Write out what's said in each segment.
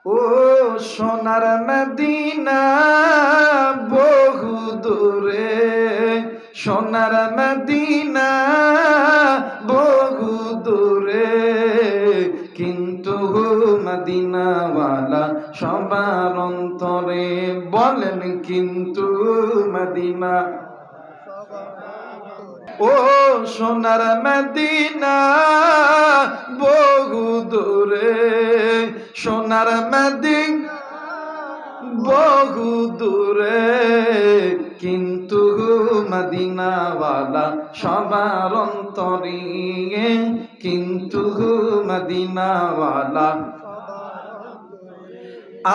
ও সোনার মদিনা বহু দূরে, সোনার মদিনা বহু দূরে, কিন্তু মদিনাওয়ালা সবার অন্তরে। বলেন কিন্তু মদিনা। ও সোনার মদিনা বহু দূরে, সোনার মদিনা বহু দূরে, কিন্তু মদিনাওয়ালা সবার অন্তরে, কিন্তু মদিনাওয়ালা।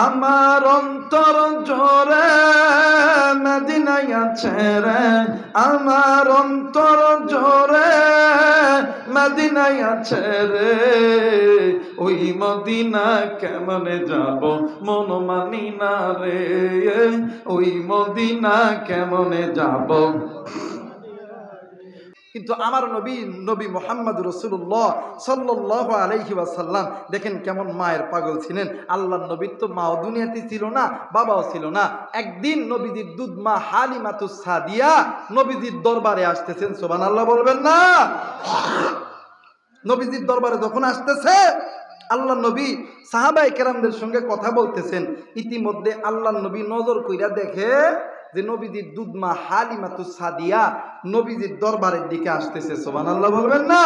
আমার অন্তর জোরে মদিনায় আছে রে, আমার অন্তর জোরে মদিনায় আছে রে, ওই মদিনা কেমনে যাব মন মানি না রে, ওই মদিনা কেমনে যাব। কিন্তু আমার নবী নবী মুহাম্মদ রাসূলুল্লাহ সাল্লাল্লাহু আলাইহি ওয়াসাল্লাম দেখেন কেমন মায়ের পাগল ছিলেন। আল্লাহর নবীর তো মাও দুনিয়াতে ছিল না, বাবাও ছিল না। একদিন নবীজির দুধ মা হালিমাতুস সাদিয়া নবীজির দরবারে আসতেছেন। সুবহানাল্লাহ বলবেন না? নবীজির দরবারে যখন আসতেছে, আল্লাহ নবী সাহাবায়ে কেরামদের সঙ্গে কথা বলতেছেন। ইতিমধ্যে আল্লাহ নবী নজর কইরা দেখে যে নবীজির দুধ মা হালিমাতুস সাদিয়া নবীজির দরবারের দিকে আসতেছে। সুবহানাল্লাহ বলবেন না?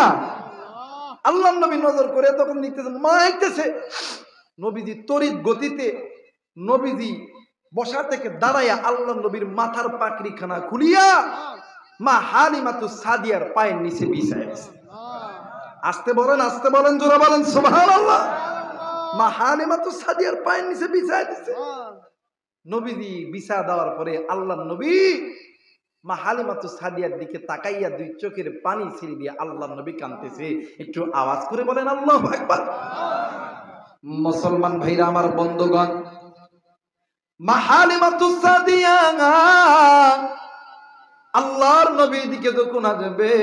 আল্লাহ নবী নজর করে তখন দেখতেছে মা আইতেছে। নবীজি তড়িৎ গতিতে নবীজি বসা থেকে দাঁড়াইয়া আল্লাহ নবীর মাথার পাকড়িখানা খুলিয়া মা হালিমাতুস সাদিয়ার পায়ের নিচে বিছায় দিয়েছে। আসতে বলেন, জোরে বলেন সুবহানাল্লাহ। মা হালিমাতুস সাদিয়ার পায়ের নিচে বিছায় দিয়েছে। নবীজি বিছা দেওয়ার পরে আল্লাহ নবী মা হালিমাতুস সাদিয়ার দিকে তাকাইয়া দুই চোখের পানি ছেড়ে দিয়ে আল্লাহ নবী কাঁদতেছে। একটু আওয়াজ করে বলেন আল্লাহু আকবার। মুসলমান ভাইরা আমার, বন্ধুগণ, মা হালিমাতুস সাদিয়া আল্লাহর নবীর দিকে যখন আসবে,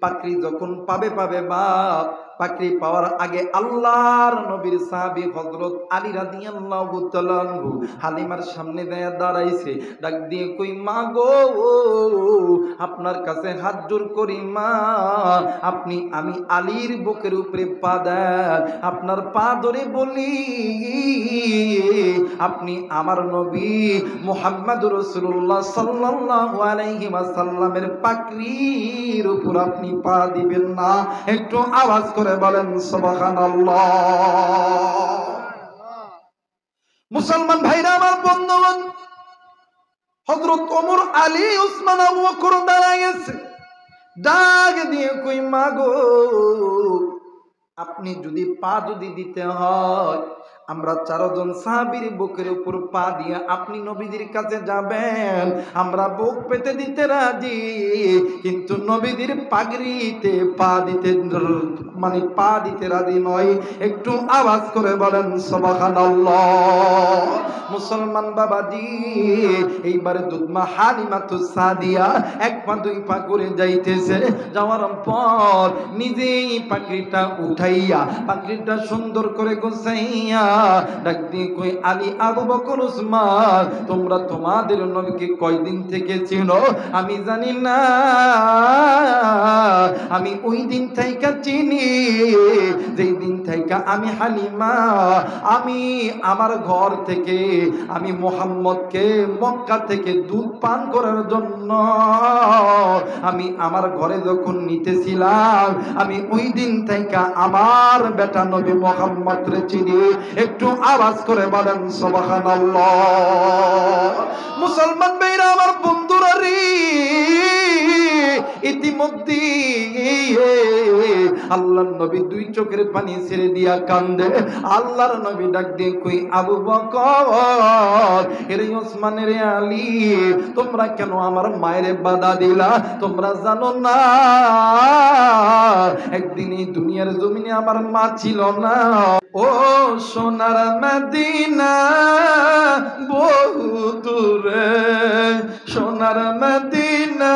পাকড়ি যখন পাবে বাপ, পাকড়ি পাওয়ার আগে আল্লাহর নবীর সাহাবী হযরত আলী রাদিয়াল্লাহু তাআলা আনহু হালিমার সামনে দাঁড়াইছে। ডাক দিয়ে কই, মা গো, আপনার কাছে হাত জোড় করি মা, আপনি আমি আলীর বুকের উপরে পা দেন, আপনার পা ধরে বলি আপনি আমার নবী মুহাম্মদুর রাসূলুল্লাহ সাল্লাল্লাহু আলাইহি ওয়াসাল্লামের পাকড়ির উপর আপনি পা দিবেন না? একটু আওয়াজ করে বলেন সুবহানাল্লাহ। মুসলমান ভাইরা আমার, বন্ধুগণ, হযরত ওমর, আলী, উসমান, আবু বকর দাঁড়ায় গেছে। ডাক দিয়ে কই, মা গো, আপনি যদি পা দিতে হয়, আমরা চারজন সাহাবীর বুকের উপর পা দিয়ে আপনি নবীজির কাছে যাবেন, আমরা বুক পেতে দিতে রাজি, কিন্তু নবীজির পাগড়িতে পা দিতে রাজি নয়। একটু আওয়াজ করে বলেন সুবহানাল্লাহ। মুসলমান বাবাজি, এইবারে দুধমা হালিমাতুস সাদিয়া এক পা দুই পা করে যাইতেছে। যাওয়ার পর নিজেই পাগড়িটা উঠাইয়া, পাগড়িটা সুন্দর করে গোছাইয়া ডাক দিয়ে কই, আলী, আবু বকর, উসমান, তোমরা তোমাদের নবীকে কয়দিন থেকে চিনো? আমি জানি না, আমি ওই দিন থেকে চিনি যেই দিন থেকে আমি হালিমা, আমি আমার ঘর থেকে আমি মুহাম্মদকে মক্কা থেকে দুধ পান করার জন্য আমি আমার ঘরে যখন নিতেছিলাম, আমি ওই দিন থেকে আমার বেটা নবী মুহাম্মদ রে চিনি। একটু আওয়াজ করে বলেন সুবহানাল্লাহ। মুসলমান ভাইরা আমার, বন্ধুরা রে, ইতিমধ্যে আল্লাহর নবী দুই চোখের পানি ছেড়ে দিয়া কান্দে। আল্লাহর নবী ডাক দিয়ে কই, আবু বকর, এরে ওসমান, রে আলী, তোমরা কেন আমার মায়ের বাধা দিলা? তোমরা জানো না একদিন এই দুনিয়ার জমিনে আমার মা ছিল না। ও সোনার মদিনা বহু দূরে, সোনার মদিনা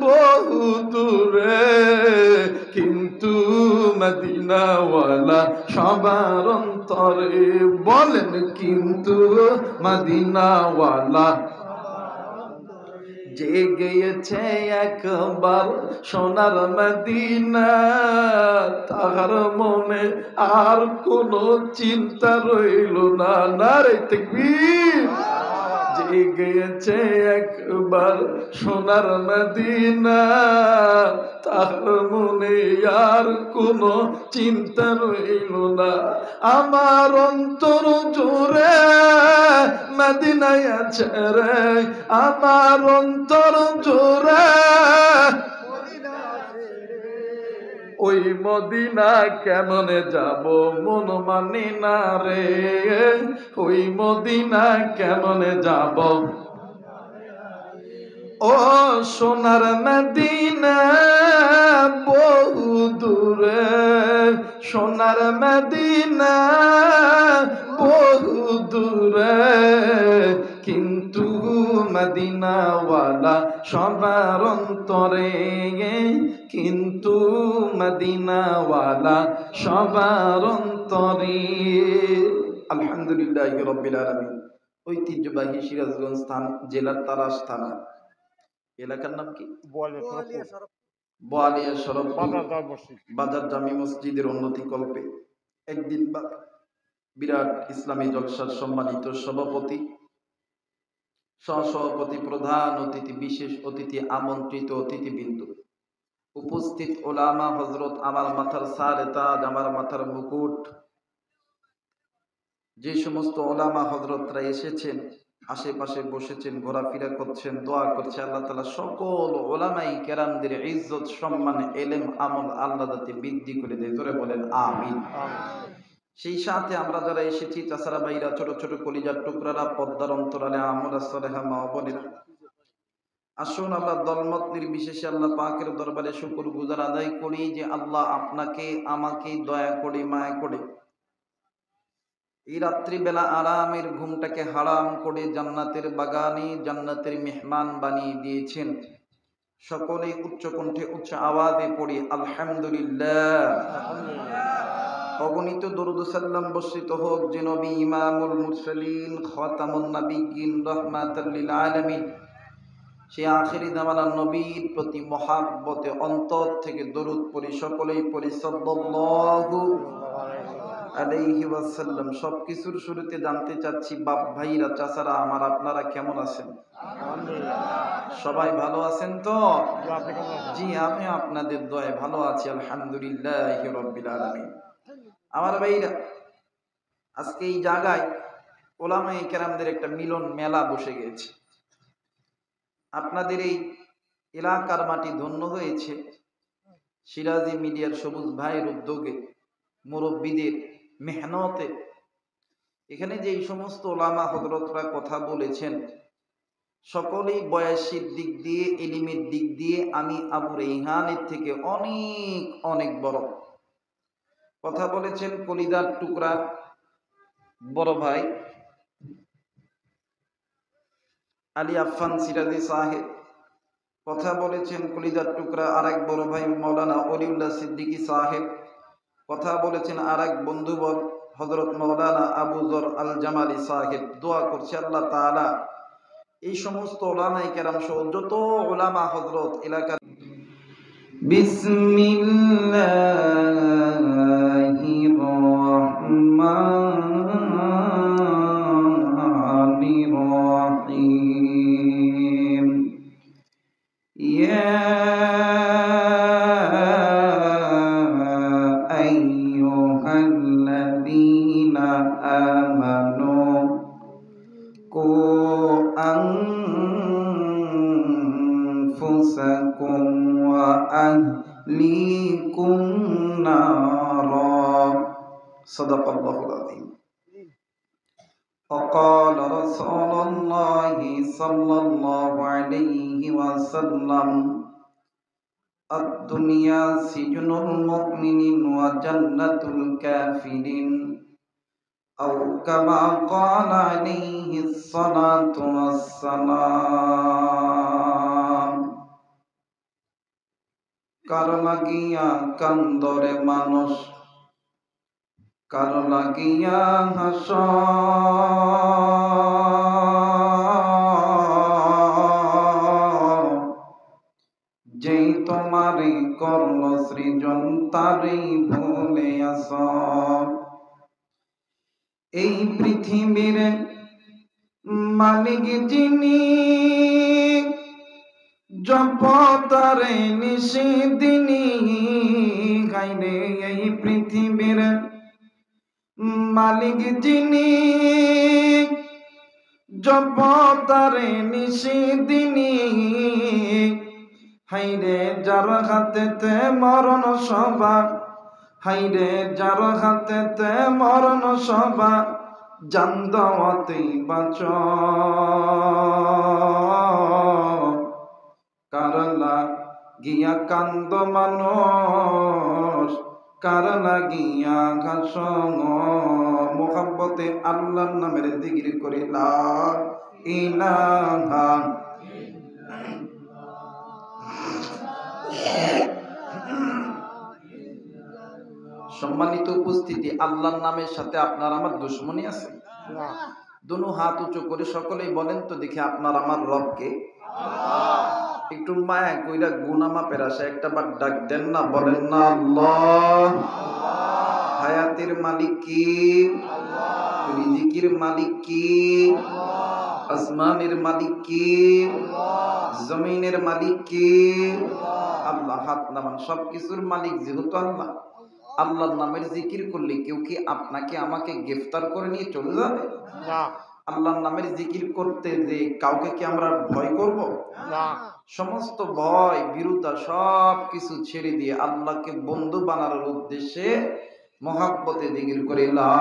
বহু দূরে, কিন্তু মদিনাওয়ালা সবার অন্তরে বলেন কিন্তু মদিনাওয়ালা জেগেছে একবার সোনার মদিনা, তাহার মনে আর কোনো চিন্তা রইল না। নারে তাকবীর। জেগেছে একবার সোনার মদিনা, তাহার মনে আর কোনো চিন্তা রইল না। আমার অন্তর জুড়ে মদিনায় আছে রে, আমার অন্তর জুড়ে ওই মদিনা কেমনে যাব মন মানে না রে, ওই মদিনা কেমনে যাব। ও সোনার মদিনা বহু দূরে, সোনার মদিনা বহু দূরে, কিন্তু মদিনাওয়ালা সবার অন্তরে, কিন্তু মদিনাওয়ালা সবার অন্তরে। আলহামদুলিল্লাহি রাব্বিল আলামিন। ঐতিহ্যবাহী সিরাজগঞ্জ স্থান জেলার তারাস থানা, এলাকার নাম কি? বোয়ালিয়া সড়ক বাজার জামি মসজিদের উন্নতি কল্পে একদিন বিরাট ইসলামী জলসার সম্মানিত সভাপতি, সহসভাপতি, প্রধান অতিথি, বিশেষ অতিথি, আমন্ত্রিত অতিথিবৃন্দ, উপস্থিত ওলামা হযরত, আমার মাথার সারে তাজ, আমার মাথার মুকুট, যে সমস্ত ওলামা হযরতরা এসেছেন, আশেপাশে বসেছেন, ঘোরাফেরা করছেন, দোয়া করছে আল্লাহ তাআলা সকল ওলামাই কেরামদের ইজ্জত, সম্মান, এলেম, আমল আল্লাহ যাতে বৃদ্ধি করে দেয়। জোরে বলেন আমিন। সেই সাথে আমরা যারা এসেছি, চাচারা ভাইরা, ছোট ছোট কলিজার টুকরারা, পদ্মার অন্তরালে আমরা সালেহা মা বোনেরা, আসুন আমরা দলমত নির্বিশেষে আল্লাহ পাকের দরবারে শুকর গুজার আদায় করি যে আল্লাহ আপনাকে আমাকে দয়া করে মায়া করে এই রাত্রিবেলা আরামের ঘুমটাকে হারাম করে জান্নাতের বাগানে জান্নাতের মেহমান বানিয়ে দিয়েছেন। সকলে উচ্চ কণ্ঠে উচ্চ আওয়াজে পড়ি আলহামদুলিল্লাহ। অগণিত দরুদ সাল্লাম বর্ষিত হোক যে নবী ইমামুল মুরসালিন, খাতামুন নবিয়্যিন, রাহমাতাল লিল আলামিন, সে আখিরি জামানার নবীর প্রতি মহাব্বতে অন্তর থেকে দরুদ পড়ি। সকলেই পড়ি সাল্লাল্লাহু আলাইহি ওয়াসাল্লাম। সবকিছুর শুরুতে জানতে চাচ্ছি, বাপ ভাইরা, চাচারা আমার, আপনারা কেমন আছেন? সবাই ভালো আছেন তো? জি, আমি আপনাদের দয়ায় ভালো আছি, আলহামদুলিল্লাহি রাব্বিল আলামিন। আমার ভাইরা, আজকে এই জায়গায় ওলামায়ে কেরামদের একটা মিলন মেলা বসে গেছে। আপনাদের এই এলাকার মাটি ধন্য হয়েছে সিরাজি মিডিয়ার সবুজ ভাইয়ের উদ্যোগে, মুরব্বীদের মেহনতে। এখানে যে এই সমস্ত ওলামা হযরতরা কথা বলেছেন, সকলেই বয়সের দিক দিয়ে, ইলমের দিক দিয়ে আমি আবু রেহানের থেকে অনেক অনেক বড়। কথা বলেছেন কলিজার টুকরা বড় ভাই আলী আফফান সিরাজি সাহেব, কথা বলেছেন কলিজার টুকরা আরেক বড় ভাই মাওলানা অলিউল্লাহ সিদ্দিকী সাহেব, কথা বলেছেন আরেক বন্ধুবর হযরত মাওলানা আবু যর আল জামালি সাহেব। দোয়া করছে আল্লাহ তাআলা এই সমস্ত ওলামায়ে কেরাম সহ যত ওলামা হযরত এলাকার বিসমিল্লাহির রহমানির রহিম। ইয়া আইয়ুহাল্লাযীনা আমানু কু আনফুসাকুম ওয়া আহলিকুম নারা। সাদাকাল্লাহুল আযীম। وقال رسول الله صلى الله عليه وسلم الدنيا سجن المؤمن وجنة الكافرين أو كما قال عليه الصلاة والسلام। কার লাগিয়া কান্দরে মানুষ, কার লাগিয়া হাস যেই তোমারে করল সৃজন তারেই ভুলে আস। এই পৃথিবীর মালিক যিনি, জপ তারে নিষিদিনী। গাইলে এই পৃথিবীর মালিক যিনি, জপ তারে নিষিদিনী। হাইরে যার হাতেতে মরণ সভা, হাইরে যার হাতেতে মরণ সভা, জান দেওয়াতেই বাঁচ। কার লাগিয়া কান্দ মানুষ, কার লাগিয়া ঘাস। মোহাব্বতে আল্লাহর নামের জিকির করে লা ইলাহা। সম্মানিত উপস্থিতি, আল্লাহর নামের সাথে আপনার আমার দুশ্মনী আছে? দুনো হাত উঁচু করে সকলেই বলেন তো দেখি, আপনার আমার রবকে একটু মায়া কইরা গুনাহ মাপের আশা একটা বার ডাক দেন না, বলেন না আল্লাহ। হায়াতের মালিক কি? রিজিকের মালিক কি? আসমানের মালিক কি? জমিনের মালিক কি? আল্লাহ। হাত নামান। সবকিছুর মালিক যেহেতু আল্লাহ, আল্লাহর নামের জিকির করলে কেউ কি আপনাকে আমাকে গ্রেফতার করে নিয়ে চলে যাবে? না। আল্লাহর নামের জিকির করতে যে কাউকে কি আমরা ভয় করব? না। সমস্ত ভয় বিরুদ্ধা সব কিছু ছেড়ে দিয়ে আল্লাহকে বন্ধু বানানোর উদ্দেশ্যে মহাব্বতে জিকির করে লা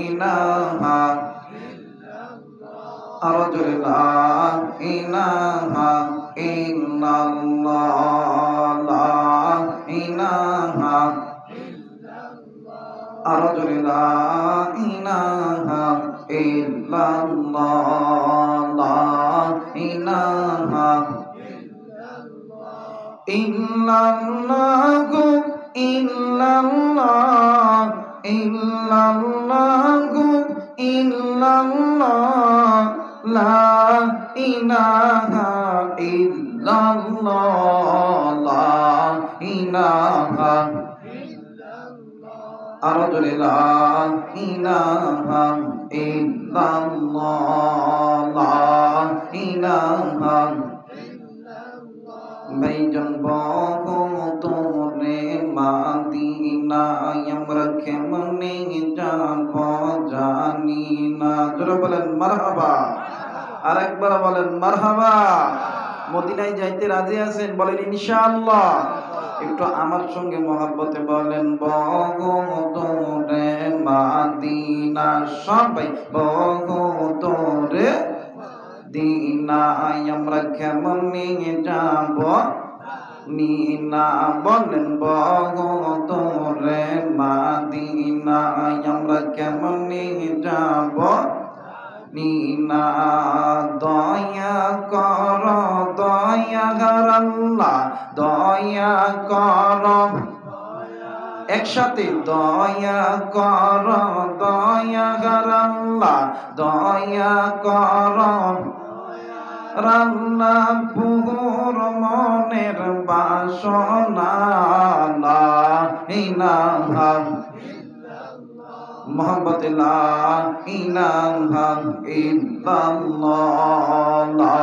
ইলাহা ইল্লাল্লাহ। আরো জোরে লা ইলাহা ইল্লাল্লাহ, লা ইলাহা ইল্লাল্লাহ। আরো জোরে লা ইলাহা ইল্লাল্লাহ, লা ইলাহা ইল্লাল্লাহু ইল্লাল্লাহ, ইল্লাল্লাহু ইল্লাল্লাহ, লা ইলাহা ইল্লাল্লাহ, লা ইলাহা ইল্লাল্লাহ। আরো জোরে লা ইলাহা ইল্লাল্লাহ, লা ইলাহা। ভাইজন বহতরে মাদিনায় আমরা কেমনে যাব জানি না। জোরে বলেন মারহাবা। আরেকবার বলেন মারহাবা। মদিনায় যাইতে রাজি আছেন? বলেন ইনশাআল্লাহ। একটু আমার সঙ্গে মহব্বতে বলেন বহতরে মাদিনা। সবাই বহতরে দিনায় আমরা কেমনে যাব নিনা। বলেন বহতরে মাদিনায় আমরা কেমনে যাব নিনা। দয়া কর দয়াগার আল্লাহ, দয়া কর। একসাথে দয়া কর দয়াগার আল্লাহ, দয়া কর। রান্না পুর মনের বাসনা, লা ইলাহা মোহাম্মদ, লা ইলাহা ইল্লাল্লাহ, লা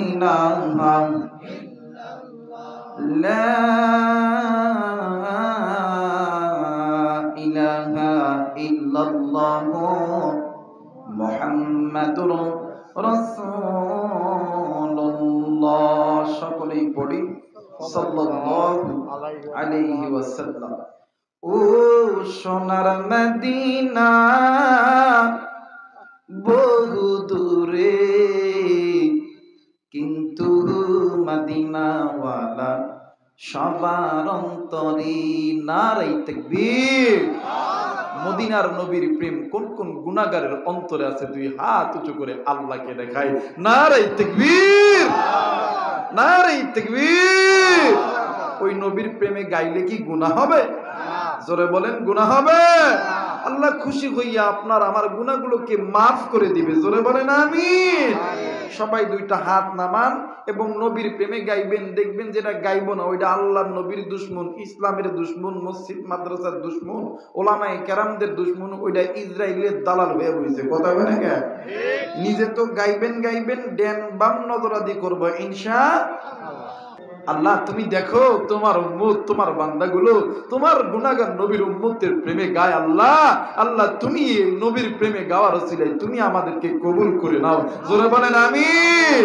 ইলাহা লা ইলাহা ইল্লাল্লাহ মুহাম্মাদুর রাসূলুল্লাহ। সকলেই পড়ি সাল্লাল্লাহু আলাইহি ওয়াসাল্লাম। ও সোনার মদিনা বহু দূরে, কিন্তু মদিনাওয়ালা সবার অন্তরে। নারে তাকবীর। মদিনার নবীর প্রেম কোন কোন গুনাহগারের অন্তরে আছে? দুই হাত উঁচু করে আল্লাহকে দেখায়। নারে তাকবীর, নারে তাকবীর। ওই নবীর প্রেমে গাইলে কি গুনাহ হবে? জোরে বলেন গুনাহ হবে? আল্লাহ খুশি হইয়া আপনার আমার গুনাহগুলোকে মাফ করে দিবে। জোরে বলেন আমিন। সবাই দুইটা হাত নামান এবং নবীর প্রেমে গাইবেন। দেখবেন যেটা গাইব না ওইটা আল্লাহর নবীর দুশমন, ইসলামের দুশমন, মসজিদ মাদ্রাসার দুশমন, ওলামায়ে কেরামদের দুশমন, ওইটা ইসরায়েলের দালাল হয়ে বইছে। কথা বলে না? নিজে তো গাইবেন গাইবেন, ড্যান বাম নজরাদি করবো ইনশাআল্লাহ। আল্লাহ তুমি দেখো তোমার উম্মত, তোমার বান্দাগুলো তোমার গুনাহগার নবীর উম্মতের প্রেমে গায়। আল্লাহ আল্লাহ তুমি এই নবীর প্রেমে গাওয়ার ওসিলায় তুমি আমাদেরকে কবুল করে নাও। জোরে বলেন আমিন।